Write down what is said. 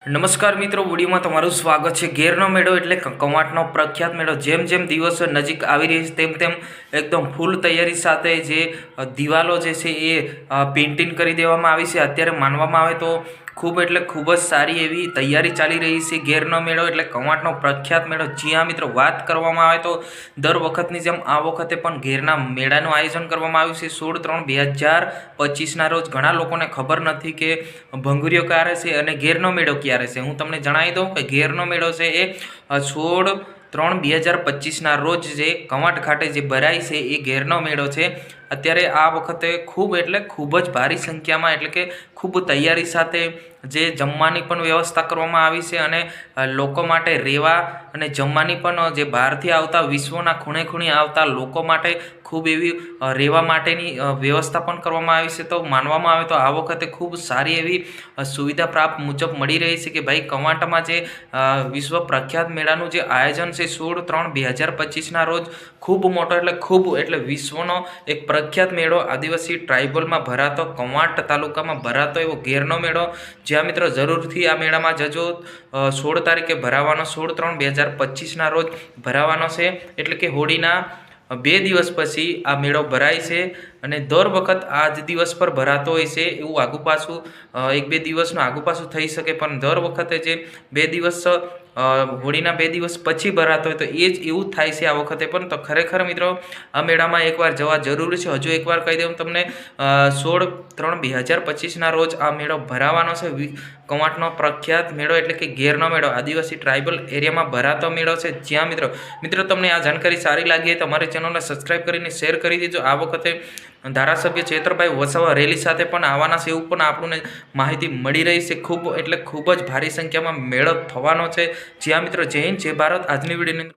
નમસ્કાર મિત્રો, વિડીયોમાં તમારું સ્વાગત છે। ઘેરનો મેળો એટલે કવાંટનો પ્રખ્યાત મેળો જેમ જેમ દિવસો નજીક આવી રહી છે તેમ તેમ એકદમ ફૂલ તૈયારી સાથે જે દિવાલો જે છે એ પેઇન્ટિંગ કરી દેવામાં આવી છે। અત્યારે માનવામાં આવે તો ખૂબ એટલે ખૂબ જ સારી એવી તૈયારી ચાલી રહી છે। ઘેરનો મેળો એટલે કવાંટનો પ્રખ્યાત મેળો। જી હા મિત્રો, વાત કરવામાં આવે તો દર વખતની જેમ આ વખતે પણ ઘેરના મેળાનું આયોજન કરવામાં આવ્યું છે 16/3/2025ના રોજ। ઘણા લોકોને ખબર નથી કે ભંગુરિયો ક્યારે છે અને ઘેરનો મેળો ક્યારે છે। હું તમને જણાવી દઉં કે ઘેરનો મેળો છે એ 16/3/2025ના રોજ જે કવાંટ ખાતે જે ભરાય છે એ ઘેરનો મેળો છે। અત્યારે આ વખતે ખૂબ એટલે ખૂબ જ ભારી સંખ્યામાં એટલે કે ખૂબ તૈયારી સાથે જે જમવાની પણ વ્યવસ્થા કરવામાં આવી છે અને લોકો માટે રહેવા અને જમવાની પણ જે બહારથી આવતા વિશ્વના ખૂણે ખૂણે આવતા લોકો માટે ખૂબ એવી રહેવા માટેની વ્યવસ્થા પણ કરવામાં આવી છે। તો માનવામાં આવે તો આ વખતે ખૂબ સારી એવી સુવિધા પ્રાપ્ત મુજબ મળી રહી છે કે ભાઈ કવાંટમાં જે વિશ્વ પ્રખ્યાત મેળાનું જે આયોજન છે 16/3/2025ના રોજ ખૂબ મોટો એટલે વિશ્વનો એક પ્રખ્યાત મેળો આદિવાસી ટ્રાઇબલમાં ભરાતો કવાંટ તાલુકામાં ભરાતો એવો ઘેરનો મેળો। જ્યાં મિત્રો જરૂરથી આ મેળામાં જજો। 16 તારીખે ભરાવાનો 16/3/2025ના રોજ ભરાવાનો છે એટલે કે હોળીના 2 દિવસ પછી આ મેળો ભરાય છે અને દર વખત આ જ દિવસ પર ભરાતો હોય છે। એવું આગુ પાછું 1-2 દિવસનું આગુ પાછું થઈ શકે પણ દર વખતે જે 2 દિવસ હોળીના 2 દિવસ પછી ભરાતો હોય તો એ જ એવું જ થાય છે આ વખતે પણ। તો ખરેખર મિત્રો આ મેળામાં એકવાર જવા જરૂરી છે। હજુ એકવાર કહી દઉં તમને 16/3/2025ના રોજ આ મેળો ભરાવાનો છે। કવાંટનો પ્રખ્યાત મેળો એટલે કે ઘેરનો મેળો આદિવાસી ટ્રાઇબલ એરિયામાં ભરાતો મેળો છે। જ્યાં મિત્રો તમને આ જાણકારી સારી લાગી હોય તો અમારી ચેનલને સબસ્ક્રાઈબ કરીને શેર કરી દેજો। આ વખતે ધારાસભ્ય ચેતરભાઈ વસાવા રેલી સાથે પણ આવવાના છે એવું પણ આપણને માહિતી મળી રહી છે। ખૂબ જ ભારી સંખ્યામાં મેળો થવાનો છે। જ્યાં મિત્રો જય હિન્દ જય ભારત। આજની વિડીયોની